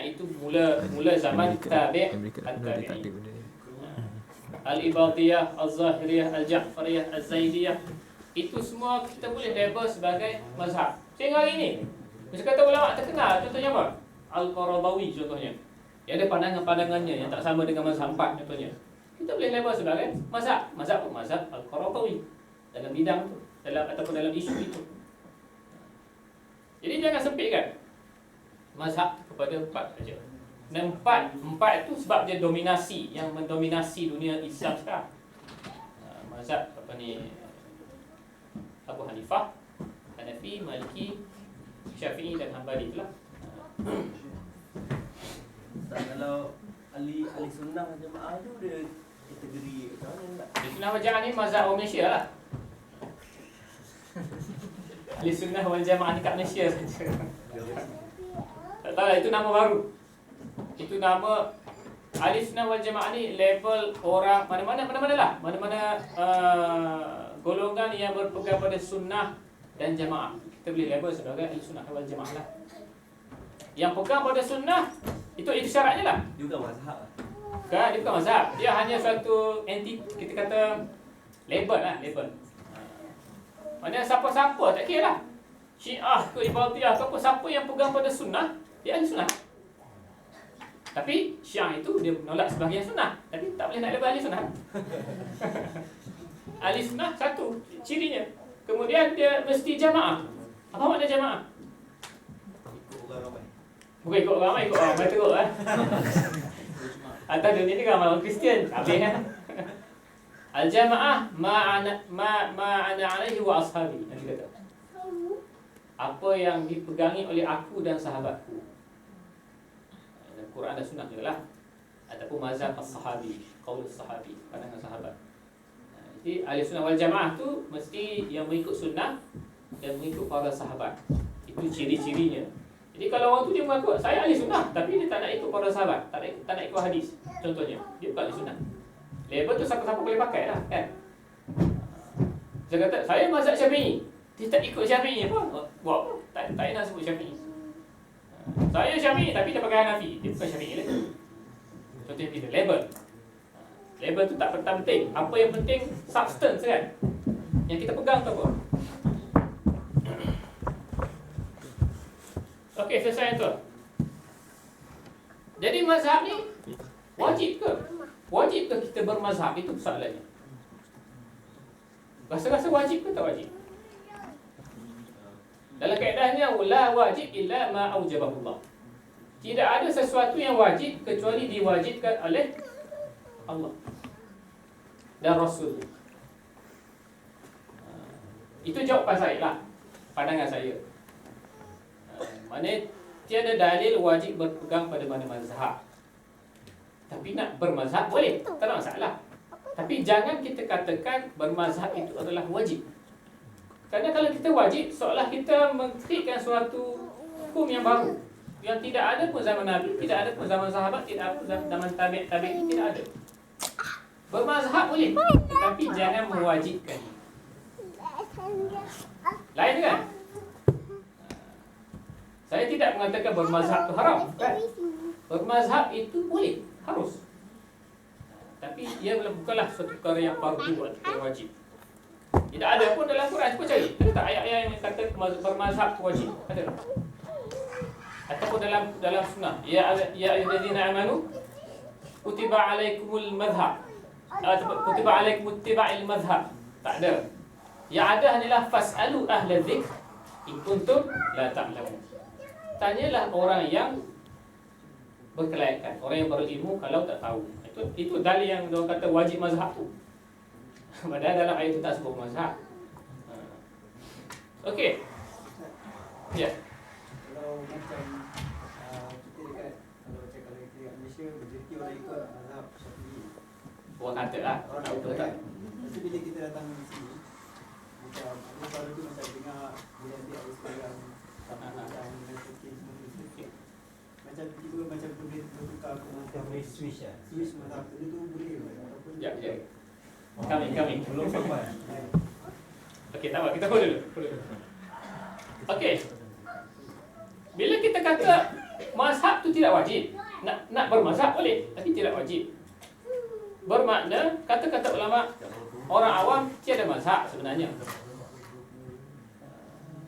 itu mula zaman tabi' at-tabi'in. Al-Ibadiyah, Al-Zahiriyah, Al-Ja'fariyah, Al-Zaidiyah, itu semua kita boleh label sebagai mazhab. Sehingga hari ini macam kata ulama terkenal, contohnya apa? Al-Qaradawi contohnya, yang ada pandangan-pandangannya yang tak sama dengan mazhab 4 contohnya, kita boleh label sebagai mazhab. Mazhab apa? Mazhab Al-Qaradawi dalam bidang tu, ataupun dalam isu itu. Jadi jangan sempitkan mazhab kepada 4 saja. Dan 4 itu sebab dia dominasi, yang mendominasi dunia Islam sekarang. Mazhab Abu Hanifah, Hanafi, Maliki, Syafi'i dan Hanbali itulah. Kalau ahli sunnah jemaah tu dia kategori macam mana? Ahli sunnah wal jamaah ni mazhab orang Malaysia lah. Ahli sunnah wal jamaah ni kat Malaysia saja. Tak tahu lah, itu nama baru. Itu nama ahli sunnah wal jamaah ni label orang mana-mana lah. Mana-mana golongan yang berpegang pada sunnah dan jamaah, kita boleh label sebagai ahli sunnah wal jamaah lah. Yang pegang pada sunnah, itu syaratnya lah. Dia bukan mazhab lah. Kan, dia bukan mazhab. Dia hanya suatu entiti, kita kata label lah, label. Maksudnya siapa-siapa tak kira lah. Syiah ke Ibadiyah ke apa, siapa yang pegang pada sunnah, dia ahli sunnah. Tapi Syiah itu dia menolak sebahagian sunnah, tapi tak boleh nak label ahli sunnah. Ahli sunnah satu cirinya. Kemudian dia mesti jamaah. Apa makna jamaah? Ikut orang ramai. Bukan ikut orang ramai, ikut orang ramai teruk lah. Atau dunia ni ramai orang Kristian, habis kan? Al-jamaah ma'ana alaihi wa ashabi. Nanti kata apa yang dipegangi oleh aku dan sahabatku. Quran dan sunnah juga lah. Ataupun mazhab as-sahabi, qaul as-sahabi, pandangan sahabat. Jadi ahli sunnah wal jamaah tu mesti yang mengikut sunnah dan mengikut para sahabat. Itu ciri-cirinya. Jadi kalau orang tu dia mengaku saya ahli sunnah, tapi dia tak nak ikut para sahabat, tak nak ikut hadis, contohnya, dia bukan ahli sunnah. Label tu siapa-siapa boleh pakai lah, kan? Saya kata saya mazhab Syafi'i, dia tak ikut Syafi'i apa? Buat apa? Tak nak sebut Syafi'i. Saya Syafi'i tapi dia pakai Hanafi, dia bukan Syafi'i lah. Contohnya kita label. Label tu tak penting. Apa yang penting substance kan? Yang kita pegang tu apa? Okey, selesai tu. Jadi mazhab ni wajib ke? Wajib ke kita bermazhab? Itu soalannya. Rasa-rasa wajib ke tak wajib? Dalam kaedahnya la wajib illa ma aujabahullah. Tidak ada sesuatu yang wajib kecuali diwajibkan oleh Allah dan Rasul. Itu jawapan saya lah, pandangan saya. Maknanya tiada dalil wajib berpegang pada mana mazhab. Tapi nak bermazhab boleh, tak ada masalah. Tapi jangan kita katakan bermazhab itu adalah wajib. Kerana kalau kita wajib, seolah kita mengkritikkan suatu hukum yang baru, yang tidak ada pun zaman Nabi, tidak ada pun zaman sahabat, tidak ada pun zaman tabi'in, tidak ada. Bermazhab boleh, tetapi jangan mewajibkan. Lain kan? Saya tidak mengatakan bermazhab itu haram, kan? Bermazhab itu boleh, harus. Tapi ia bukanlah suatu perkara yang fardu atau wajib. Tidak ada pun dalam Quran. Cuba cari, ada tak ayat-ayat yang kata bermazhab itu wajib? Ada. Ataupun dalam sunnah, ya ayyuhallazina amanu kutiba alaikumul madhhab, kutiba alaikum ittiba'il madhhab. Tak ada. Yang ada hanyalah fas'alu ahla dzikr in kuntum la ta'lamun. Tanyalah orang yang berkelayakan, orang yang berilmu kalau tak tahu. Itu dalil yang orang kata wajib mazhab tu. Padahal dalam ayat itu tak sebut mazhab. Okey. Ya. Kalau macam kita dekat, kalau kita dekat Malaysia, majoriti orang ikut mazhab Syafi'i. Orang kata lah, Orang tak tak betul betul tak? kan? Lepas tu bila kita datang di sini, macam ada baru tu macam dengar bila dia ada sekarang dan fikir semua tu. Macam tiba macam boleh bertukar ke mazhab Swiss lah. Swiss mazhab tu boleh ataupun Ya. Kami belum sampai. Okey, tak apa, kita hold dulu. Okey. Bila kita kata mazhab tu tidak wajib. Nak bermazhab boleh, tapi tidak wajib. Bermakna kata-kata ulama orang awam tiada mazhab sebenarnya.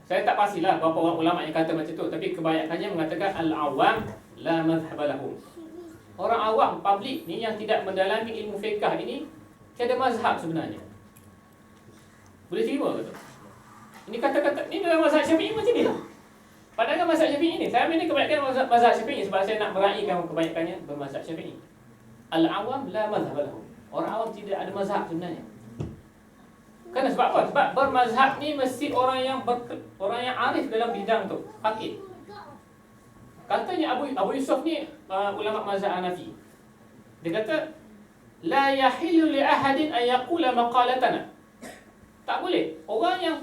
Saya tak pastilah berapa orang ulama yang kata macam tu, tapi kebanyakannya mengatakan al-awam la madhhab lahum. Orang awam, public ni yang tidak mendalami ilmu fiqh ini tiada mazhab sebenarnya. Boleh terima ke tu? Ini kata-kata ni dalam mazhab Syafi'i macam ni lah. Padahal mazhab Syafi'i ni, saya ambil ni kebanyakan mazhab Syafi'i sebab saya nak meraihkan kebanyakannya bermazhab Syafi'i. Al-awam la madhhab lahum. Orang awam tidak ada mazhab sebenarnya. Kerana sebab apa? Sebab bermazhab ni mesti orang yang arif dalam bidang tu, faqih. Katanya Abu Yusuf ni ulama mazhab Hanafi. Dia kata la yahillu li ahadin an yaqula maqalatana. Tak boleh. Orang yang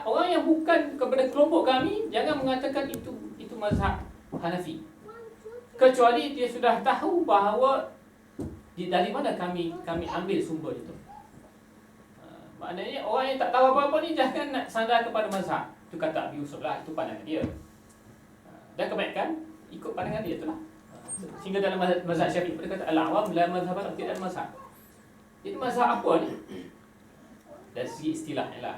orang yang bukan kepada kelompok kami jangan mengatakan itu mazhab Hanafi. Kecuali dia sudah tahu bahawa dari mana kami ambil sumber itu. Maknanya orang yang tak tahu apa-apa ni jangan nak sandar kepada mazhab. Itu kata Abu Yusuf lah, itu pandangan dia. Dan kebanyakan ikut pandangan dia itulah. Sehingga dalam mazhab Syafi'i dia kata al-awam la mazhab lahum, tidak ada mazhab. Jadi mazhab apa ni? Dari segi istilahnya lah.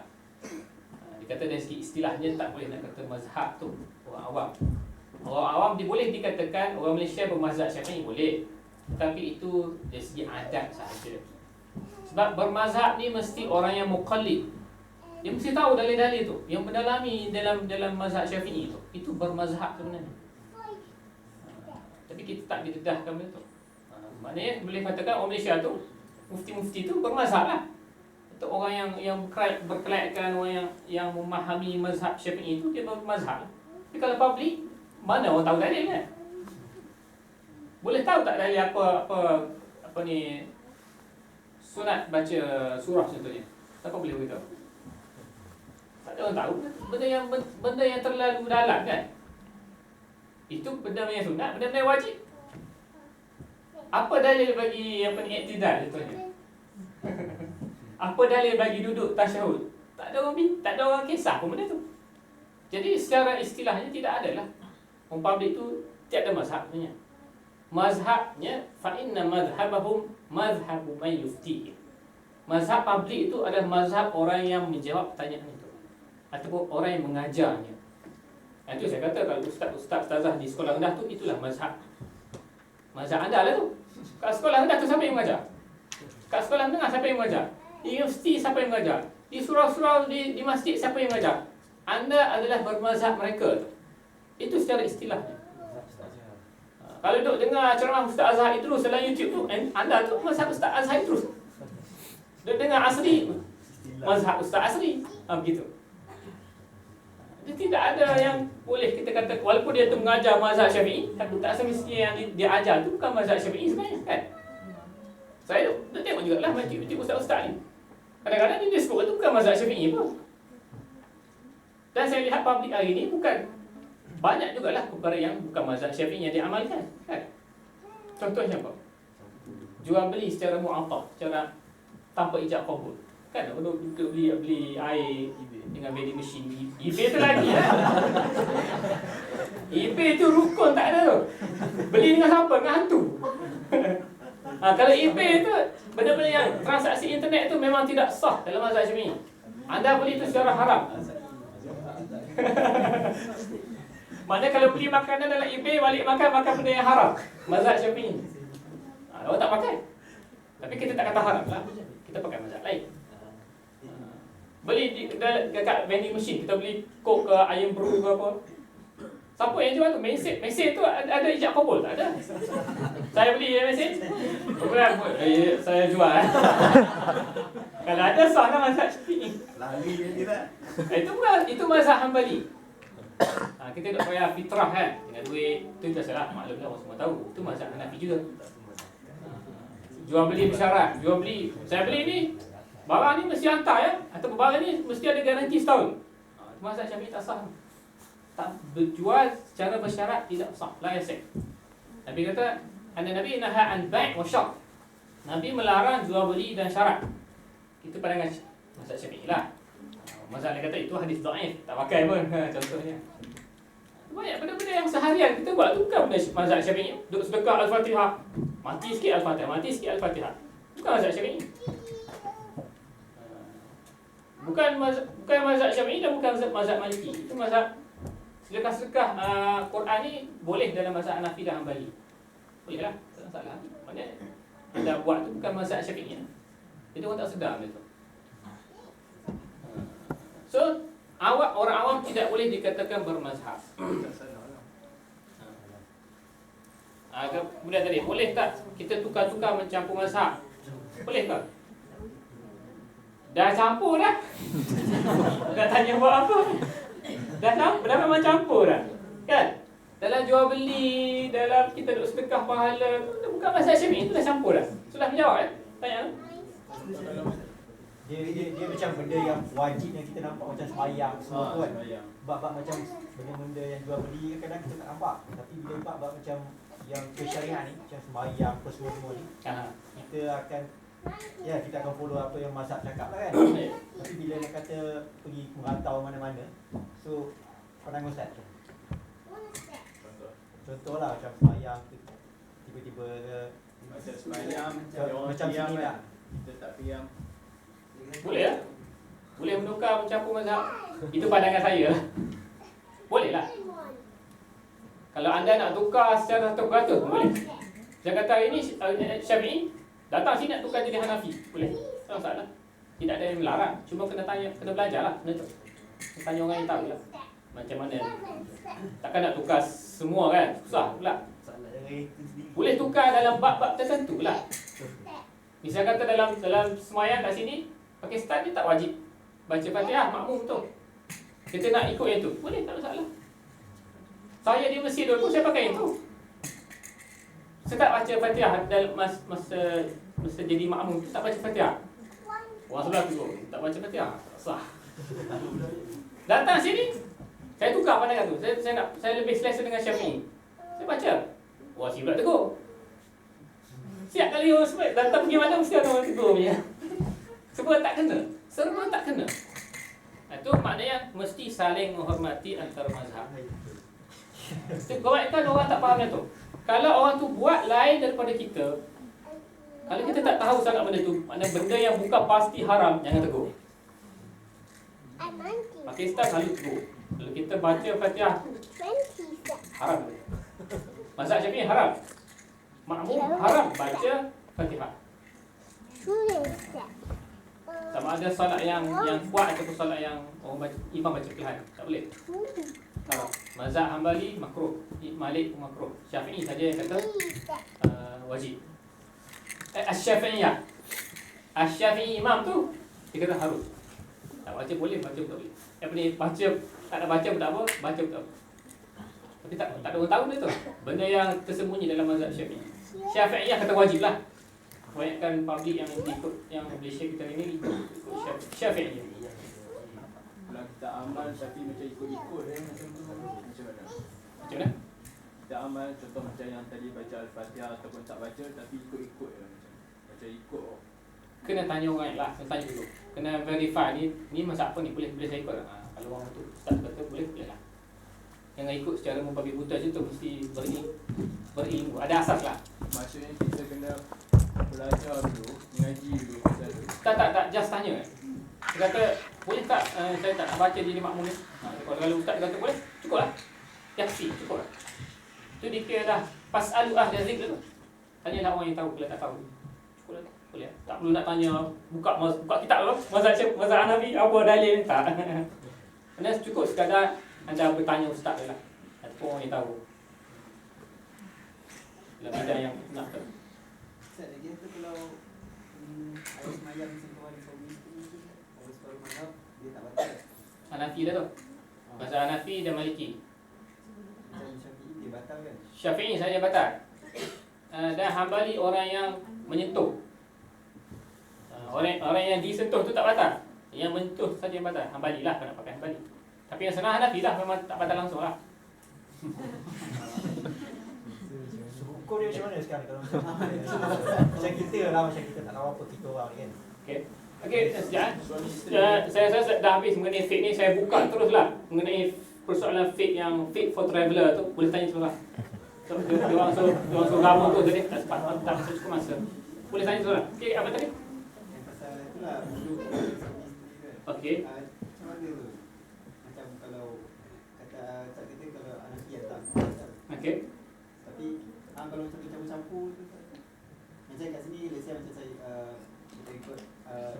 Dia kata dari segi istilahnya tak boleh nak kata mazhab tu orang awam. Orang awam boleh dikatakan orang Malaysia bermazhab Syafi'i boleh. Tapi itu dari segi adat sahaja. Sebab bermazhab ni mesti orang yang muqallid. Dia mesti tahu dalil-dalil tu, yang mendalami dalam mazhab Syafi'i tu. Itu bermazhab sebenarnya. Tapi kita tak didedahkan benda tu. Maknanya boleh katakan orang Malaysia tu, mufti-mufti tu bermazhab lah. Untuk orang yang berkelayakan, orang yang memahami mazhab Syafi'i itu, dia bermazhab. Tapi kalau public, mana orang tahu dalil kan? Boleh tahu tak dalil apa ni sunat baca surah contohnya? Siapa boleh beritahu? Tak ada orang tahu. Benda yang terlalu dalam kan? Itu benda yang sunat, benda yang wajib. Apa dalil bagi iktidal contohnya? Apa dalil bagi duduk tasyahud? Tak ada orang kisah pun benda tu. Jadi secara istilahnya tidak ada lah. Orang public tu tiada mazhab sebenarnya. Mazhabnya fa inna madhhabahum madhhabu man yufti. Mazhab public itu adalah mazhab orang yang menjawab pertanyaan itu ataupun orang yang mengajarnya. Itu saya kata kalau ustazah di sekolah rendah tu itulah mazhab. Mazhab anda lah tu. Kat sekolah rendah tu siapa yang mengajar? Kat sekolah menengah siapa yang mengajar? Di universiti siapa yang mengajar? Di surau-surau di masjid siapa yang mengajar? Anda adalah bermazhab mereka tu. Itu secara istilahnya. Kalau duk dengar ceramah Ustaz Azhar Idrus dalam YouTube tu, anda tu mazhab Ustaz Azhar Idrus. Duk dengar Asri, mazhab Ustaz Asri. Begitu. Dia tidak ada yang boleh kita kata, walaupun dia tu mengajar mazhab Syafi'i, tapi tak semestinya yang dia ajar tu bukan mazhab Syafi'i sebenarnya kan. Saya duk tengok jugalah YouTube Ustaz-Ustaz ni. Kadang-kadang dia sebut tu bukan mazhab Syafi'i pun. Dan saya lihat publik hari ni bukan banyak jugalah perkara yang bukan mazhab Syafi'i yang diamalkan kan? Contohnya apa? Jual beli secara mu'attah, secara tanpa ijab qabul kan? Untuk beli air dengan vending machine eBay tu lagi lah. eBay tu rukun tak ada tu. Beli dengan siapa? Dengan hantu. Kalau eBay tu benda-benda yang transaksi internet tu memang tidak sah dalam mazhab Syafi'i. Anda beli tu secara haram. Maknanya kalau beli makanan dalam eBay, balik makan benda yang haram. Mazhab Syafi'i. Orang tak pakai. Tapi kita tak kata haram lah. Kita pakai mazhab lain. Beli dekat vending machine, kita beli Coke ke, ayam brew ke apa. Siapa yang jual tu? Mesin tu ada ijab kabul? Tak ada. Saya beli mesin. Saya jual. Kalau ada sah lah mazhab Syafi'i. Lari dia tidak. Itu mazhab Hanbali. Kita tak payah fitrah kan dengan duit. Itu biasalah, maklum lah orang semua tahu. Itu mazhab Hanafi juga. Jual beli bersyarat. Saya beli ni, barang ni mesti hantar ya, atau barang ni mesti ada garanti setahun. Mazhab Syafi'i tak sah. Tak berjual secara bersyarat tidak sah. La yasih. Nabi kata, Nabi naha an bai' wa syar'. Nabi melarang jual beli dan syarat. Itu pandangan mazhab Syafi'i lah. Mazhab lain kata itu hadis dhaif, tak pakai pun contohnya. Banyak benda-benda yang seharian kita buat tu bukan benda mazhab Syafi'i. Duduk sedekah Al-Fatihah, mati sikit Al-Fatihah, mati sikit Al-Fatihah. Bukan mazhab Syafi'i. Bukan mazhab Syafi'i dan bukan mazhab Maliki. Itu mazhab sedekah-sedekah Quran ni boleh dalam mazhab Hanafi dan Hanbali. Boleh lah, tak masalah. Maknanya anda buat tu bukan mazhab Syafi'i. Jadi orang tak sedar benda tu. So, orang awam tidak boleh dikatakan bermazhab. Kemudian tadi, boleh tak kita tukar-tukar mencampur mazhab? Boleh tak? Dah campur dah. Nak tanya buat apa? Dah memang campur dah. Kan? Dalam jual beli, dalam kita duk sedekah pahala, bukan mazhab Syafi'i, itu dah campur dah. Sudah menjawab tanya. Dia macam benda yang wajib yang kita nampak macam sembahyang semua tu kan. Bab-bab macam benda-benda yang jual beli kadang-kadang kita tak nampak. Tapi bila bab-bab macam yang kesyariah ni, macam sembahyang apa semua ni, kita akan kita akan follow apa yang mazhab cakap lah kan. Tapi bila dia kata pergi merantau mana-mana, so pandangan Ustaz. Contohlah macam sembahyang tiba-tiba Macam sembahyang, macam sini lah. kita tak piyam. Boleh lah. Boleh menukar mencampur mazhab. Itu pandangan saya lah. Boleh lah. Kalau anda nak tukar secara 100% boleh. Saya kata hari ni Syafi'i, datang sini nak tukar jadi Hanafi. Boleh. Tak masalah. Tidak ada yang melarang. Cuma kena belajar lah. Kena tanya orang yang tahu lah. Macam mana. Takkan nak tukar semua kan. Susah pula. Boleh tukar dalam bab-bab tertentu lah. Misal kata dalam semayang kat sini, Pakistan ni tak wajib baca Fatihah, makmum tu. Kita nak ikut yang tu, boleh, tak masalah. Saya di Mesir dulu, saya pakai yang tu. Saya tak baca Fatihah dalam masa jadi makmum, tak baca Fatihah. Orang sebelah tu, tak baca Fatihah, tak sah. Datang sini, saya tukar pandangan tu. Saya lebih selesa dengan Syafi'i. Saya baca. Wah, si pula tegur. Siap kali orang sebab datang pergi mana mesti ada orang tegur punya. Semua tak kena. Semua tak kena. Itu maknanya mesti saling menghormati antara mazhab. Kebanyakan orang tak faham tu. Kalau orang tu buat lain daripada kita, kalau kita tak tahu sangat benda tu, maknanya benda yang bukan pasti haram, jangan tegur. Pakistan selalu tegur. Kalau kita baca Fatihah, haram. Mazhab Syafi'i haram. Makmum haram baca Fatihah. Sama ada solat yang kuat ataupun solat yang orang baca, imam baca perlahan, tak boleh. Haram. Mazhab Hanbali makruh, Malik makruh. Syafi'i saja yang kata wajib. Asy-Syafi'iyah. Asy-Syafi'i imam tu dia kata harus. Tak baca boleh, baca tak boleh. Apa ni baca tak nak baca pun tak apa, baca pun tak apa. Tapi tak ada orang tahu dia tu. Benda yang tersembunyi dalam mazhab Syafi'i. Syafi'iyah kata wajib lah. Kebanyakan public yang ikut yang Malaysia kita ini ikut Syafi'iyah. Kalau kita amal tapi macam ikut-ikut macam tu, macam mana? Macam mana? Kita amal contoh macam yang tadi baca Al-Fatihah ataupun tak baca tapi ikut-ikut macam ikut. Kena tanya orang lah, kena tanya dulu. Kena verify ni masa apa ni boleh saya ikut lah. Kalau orang tu ustaz kata boleh lah. Jangan ikut secara membabi buta je tu, mesti berilmu. Ada asas lah. Maksudnya kita kena belajar dulu, mengaji dulu pasal tu. Tak, just tanya. Dia kata, boleh tak saya tak nak baca jadi makmum ni? Kalau ustaz kata boleh, cukup lah. Yaksi, cukup lah. Itu dikira dah pas'alu ahli zikr tu. Tanyalah orang yang tahu, kalau tak tahu. Cukup lah. Boleh. Tak perlu nak tanya, buka kitab tu. Mazhab Hanafi, apa dalil? Tak. Kerana cukup sekadar anda bertanya ustaz je lah. Ataupun orang yang tahu. Dalam bidang yang nak tahu. Ustaz, lagi tu kalau air semayang sentuhan suami isteri tu, orang separuh mazhab, dia tak batal. Hanafi dah tu. Mazhab Hanafi dan Maliki. Macam Syafi'i dia batal kan? Syafi'i saja batal. Dan Hanbali orang yang menyentuh. Orang yang disentuh tu tak batal. Yang menyentuh saja yang batal. Hanbali lah kalau nak pakai Hanbali. Tapi yang senang Hanafi lah, memang tak batal langsung lah. Hukum dia macam mana sekarang kalau macam kita lah, macam kita tak tahu apa kita orang ni kan. Okey, sekejap. Saya dah habis mengenai fiqh ni, saya buka teruslah mengenai persoalan fit yang fit for traveller tu boleh tanya seorang. So, dia orang suruh gabung tu tadi tak sempat tak cukup masa. Boleh tanya seorang. Okey, apa tadi? Yang pasal itulah dulu servis sendiri kan. Okey. Macam mana tu? Macam kalau kata kita kalau anak datang. Okey. Tapi kalau macam campur-campur tu macam kat sini let's say macam saya kita ikut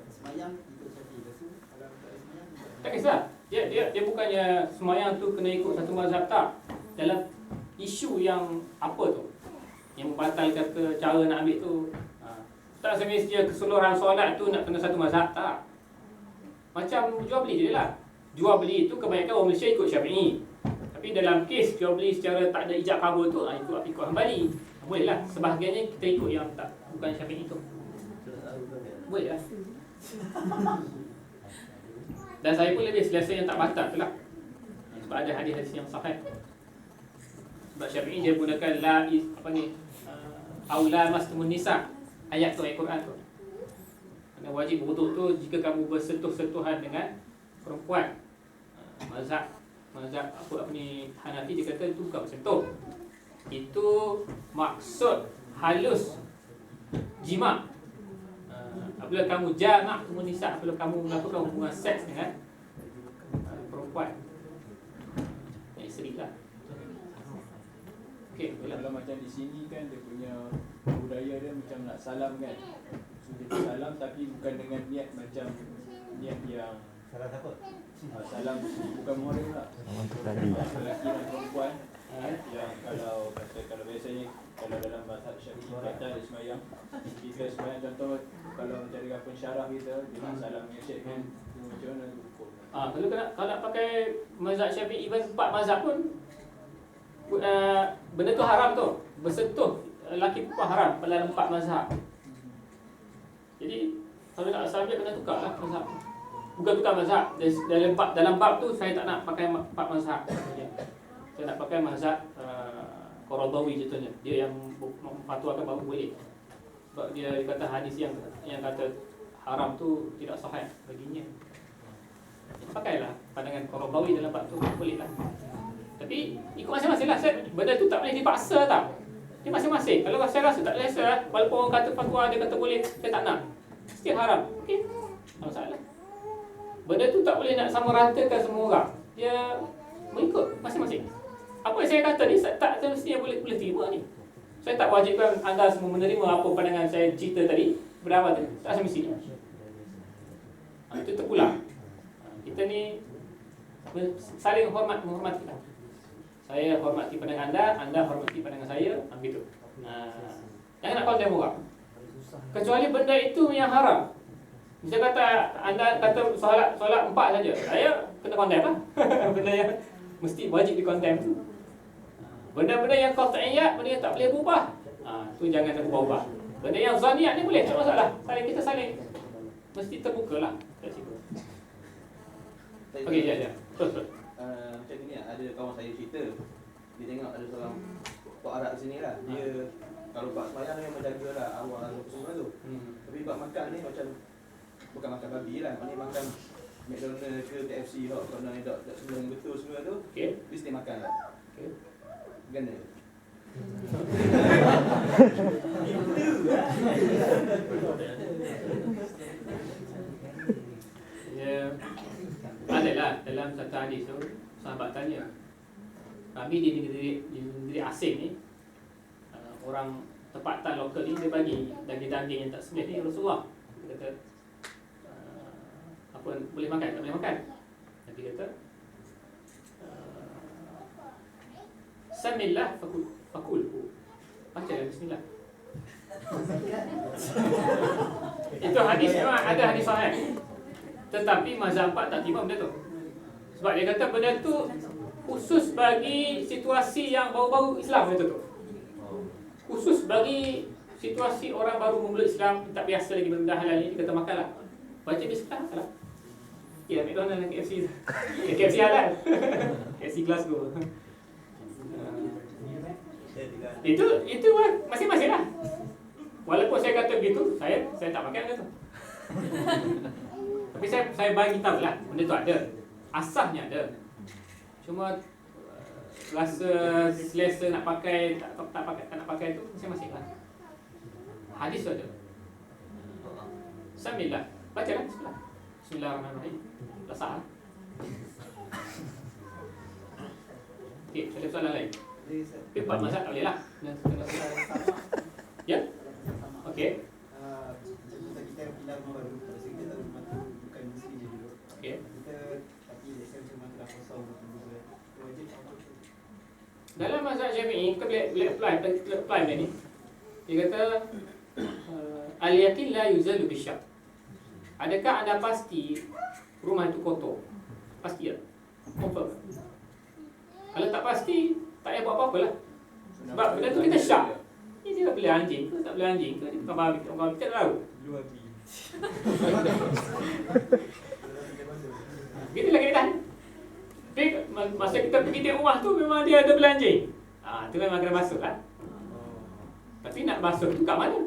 semayang ikut Syafi'i. Lepas tu kalau tak ada semayang Tak kisah. Dia bukannya semayang tu kena ikut satu mazhab, tak. Dalam isu yang apa tu, yang membatalkan ke cara nak ambil tu, tak semestinya keseluruhan solat tu nak kena satu mazhab, tak. Macam jual beli je lah. Jual beli tu kebanyakan orang Malaysia ikut Syafi'i. Tapi dalam kes jual beli secara tak ada ijab kabul tu, ikut Hanbali. Boleh lah. Sebahagiannya kita ikut yang tak bukan Syafi'i tu. Boleh lah. Dan saya pun lebih selesa yang tak batal tu lah. Sebab ada hadis-hadis yang sahih. Sebab Syafi'i dia gunakan aula mastumun nisa, ayat tu, ayat Quran tu. Kerana wajib berwuduk tu jika kamu bersentuh-sentuhan dengan perempuan. Mazhab Hanafi dia kata itu bukan bersentuh. Itu maksud halus jima. Apabila kamu jamak tumun nisa, apabila kamu melakukan hubungan seks dengan perempuan, isteri lah. Okey, kalau macam di sini kan dia punya budaya dia macam nak salam kan. So kita salam tapi bukan dengan niat macam niat yang Salah siapa? salam bukan muhrim lah. Lelaki dan perempuan yang kalau biasanya kalau dalam mazhab Syafi'i kata dia semayang, kita semayang contoh kalau mencari pensyarah kita dia nak salam dengan syekh kan, macam mana tu hukum? Kalau nak pakai mazhab Syafi'i, even 4 mazhab pun benda tu haram tu. Bersentuh lelaki perempuan haram dalam 4 mazhab. Jadi kalau nak salam dia kena tukar lah mazhab. Bukan tukar mazhab. Dalam bab tu saya tak nak pakai 4 mazhab. Saya nak pakai mazhab Qaradawi contohnya. Dia yang fatwakan bahawa boleh. Sebab dia kata hadis yang kata haram tu tidak sahih baginya. Pakailah pandangan Qaradawi dalam bab tu, boleh lah. Tapi ikut masing-masing lah. Benda tu tak boleh dipaksa tak. Dia masing-masing. Kalau saya rasa tak selesa, walaupun orang kata fatwa dia kata boleh, saya tak nak. Mesti haram. Okey. Tak masalah. Benda tu tak boleh nak sama ratakan semua orang. Dia mengikut masing-masing. Apa yang saya kata ni tak semestinya boleh terima ni. Saya tak wajibkan anda semua menerima apa pandangan saya cerita tadi berawal tadi. Tak semestinya. Itu terpulang. Kita ni saling menghormati lah. Saya hormati pandangan anda hormati pandangan saya, begitu. Jangan nak condemn orang. Kecuali benda itu yang haram. Misalnya kata anda kata solat 4 saja, saya kena condemn lah. Benda yang mesti wajib di-condemn tu. Benda-benda yang qat'iyat, benda yang tak boleh berubah, tu jangan berubah. Benda yang zaniyat ni boleh, tak masalah. Kita saling mesti terbuka lah kat situ. Okey, ya. Terus. Macam ni ada kawan saya cerita, dia tengok ada seorang Pak Arab di sini lah. Dia kalau bab sembahyang dia menjaga lah arwah semua tu. Tapi bab makan ni macam bukan makan babi lah, maknanya makan McDonald ke KFC lah, kerana dia tak sebelum betul semua tu. Okey. Dia mesti makan lah. Okey. Gana. Ya, adalah dalam satu hadis tu sahabat tanya, Nabi di negeri asing ni, orang tempatan lokal ni dia bagi daging-daging yang tak sembelih ni Rasulullah. Dia kata apa boleh makan, tak boleh makan. Nabi kata samillah fakul. Baca bismillah. Itu hadis memang ada hadis sahih. Tetapi mazhab 4 tak terima benda tu. Sebab dia kata benda tu khusus bagi situasi yang baru-baru Islam kata tu. Khusus bagi situasi orang baru memulai Islam, tak biasa lagi benda halal ni, dia kata makanlah. Baca bismillah makanlah. Ya, McDonald dan KFC. KFC halal. KFC Glasgow. Itu masing-masing lah. Walaupun saya kata begitu, saya tak pakai benda tu. Tapi saya bagi tahu lah, benda tu ada. Asasnya ada. Cuma rasa selesa nak pakai tak nak pakai tu masing-masing lah. Hadis tu ada. Sambil lah. Baca lah bismillah. Bismillahirrahmanirrahim. Tak sah. Okey, ada soalan lain? Tapi empat mazhab tak boleh lah. Ya? Okey. Macam kita pindah rumah baru, pada kita tahu rumah tu bukan mesti je dulu. Okey. Kita tapi lesson rumah tu dah kosong dulu. Wajib Dalam mazhab Syafi'i, kita boleh apply benda ni. Dia kata al-yaqin la yuzalu bisyak. Adakah anda pasti rumah itu kotor? Pasti tak? Confirm. Kalau tak pasti, tak payah buat apa-apa lah. Sebab benda tu kita syak. Ni dia boleh anjing ke tak boleh anjing ke? Dia bukan babi, kita tak tahu. Begitulah keadaan. Tapi masa kita pergi tengok rumah tu memang dia ada belanjing. Tu memang kena masuk lah. Tapi nak masuk tu kat mana?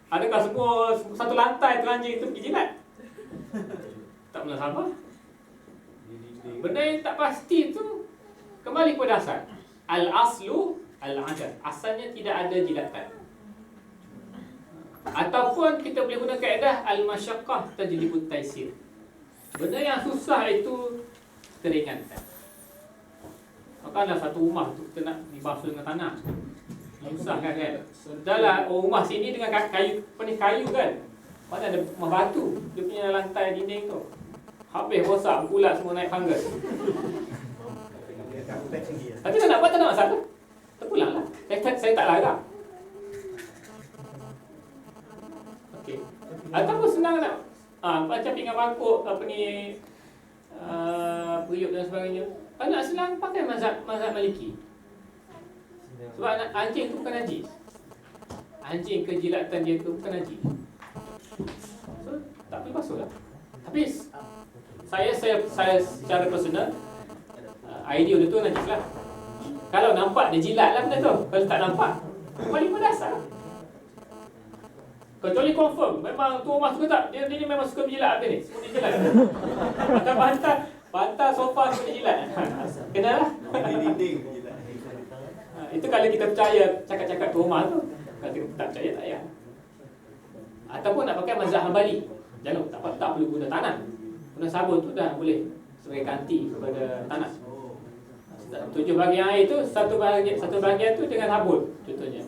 Adakah semua satu lantai telanjing itu pergi jilat? Tak pernah sabar. Benda yang tak pasti tu kembali kepada asal. Al-aslu al-adad. Asalnya tidak ada jilatan. Ataupun kita boleh guna kaedah al-masyaqqah tajlibut taisir. Benda yang susah itu keringankan. Makanya satu rumah tu kita nak dibasuh dengan tanah. Susah kan? Dahlah rumah sini dengan kayu kan. Mana ada rumah batu. Dia punya lantai dinding tu habis rosak, berkulat semua naik fungus. Tapi tak nak buat tak nak masalah. Terpulang lah. Saya tak larang. Okey. Ataupun senang nak macam pinggan bangkok periuk dan sebagainya. Kalau nak senang pakai mazhab Maliki. Sebab anjing tu bukan najis. Anjing kejilatan dia tu bukan najis. So tak perlu basuh lah. Tapi saya secara personal idea dia tu najis lah. Kalau nampak dia jilat lah benda tu. Kalau tak nampak, paling pada asal. Kecuali confirm memang tu rumah suka tak, dia ni memang suka berjilat habis ni. Semua dia jilat. Atau bantal sofa semua dia jilat. Kena lah. dinding. Itu kalau kita percaya cakap-cakap tu rumah tu. Kalau kita tak percaya tak payah. Ataupun nak pakai mazhab Hambali. Jangan tak perlu guna tanah. Guna sabun tu dah boleh sebagai ganti kepada tanah. 7 bahagian air tu, satu bahagian tu dengan sabun contohnya.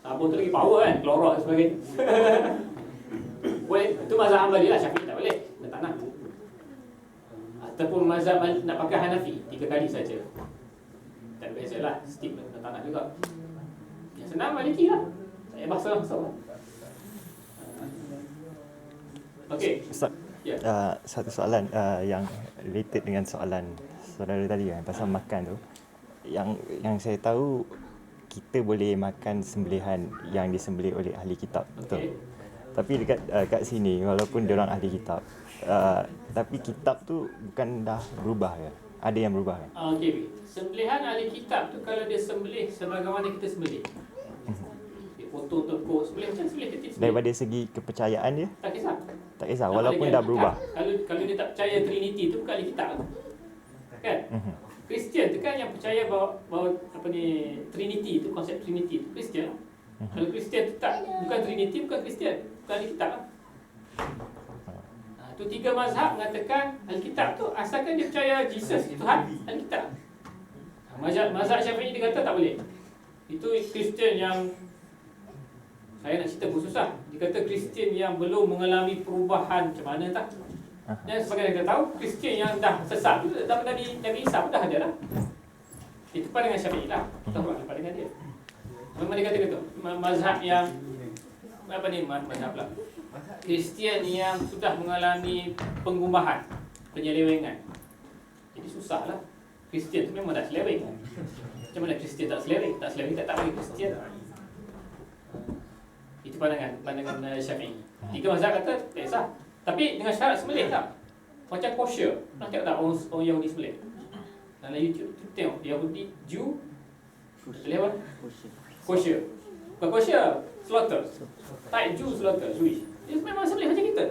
Sabun tu lagi power kan, klorok dan sebagainya. Boleh, itu mazhab Hambali lah, Syafi'i tak boleh guna tanah. Ataupun mazhab nak pakai Hanafi 3 kali saja. Tak bezalah, stick guna tanah juga. Yang senang Maliki lah. Saya bahasa langsung. Okey. Ustaz, satu soalan yang related dengan soalan saudara tadi kan, pasal makan tu. Yang saya tahu, kita boleh makan sembelihan yang disembelih oleh ahli kitab, betul? Okay. Tapi dekat kat sini, walaupun diorang ahli kitab, tapi kitab tu bukan dah berubah ya? Ada yang berubah kan? Okey. Sembelihan ahli kitab tu kalau dia sembelih sebagaimana kita sembelih. Potong tekuk, sembelih macam sembelih kecil sembelih. Daripada segi kepercayaan dia? Tak kisah. Tak kisah, walaupun dah berubah. Kalau dia tak percaya Trinity tu bukan ahli kitab. Kan? Kristian tu kan yang percaya bahawa Trinity tu, konsep Trinity tu Kristian. Kalau Kristian tu tak, bukan Trinity, bukan Kristian, bukan ahli kitab lah. Tu 3 mazhab mengatakan ahli kitab tu asalkan dia percaya Jesus Tuhan, ahli kitab. Mazhab Syafi'i dia kata tak boleh. Itu Kristian yang saya nak cerita pun susah. Dia kata Kristian yang belum mengalami perubahan macam mana tak. Dan sebagai kita tahu, Kristian yang dah sesat tu dah Nabi Isa pun dah ada lah. Itu pandangan Syafi'i lah. Tahu tak pandangan dia. Memang dia kata gitu. Mazhab yang mazhab lah. Kristian yang sudah mengalami penggubahan, penyelewengan. Jadi susah lah. Kristian tu memang dah seleweng. Macam mana Kristian tak seleweng? Tak seleweng tak bagi Kristian. Itu pandangan Syafi'i. 3 mazhab kata tak sah. Tapi dengan syarat sembelih tak? Macam kosher. Nak tengok tak orang Yahudi sembelih? Dalam YouTube tu tengok Yahudi, Jew sembelih apa? Kosher. Bukan kosher, slaughter. Tak Jew slaughter, Jewish. Dia memang sembelih macam kita.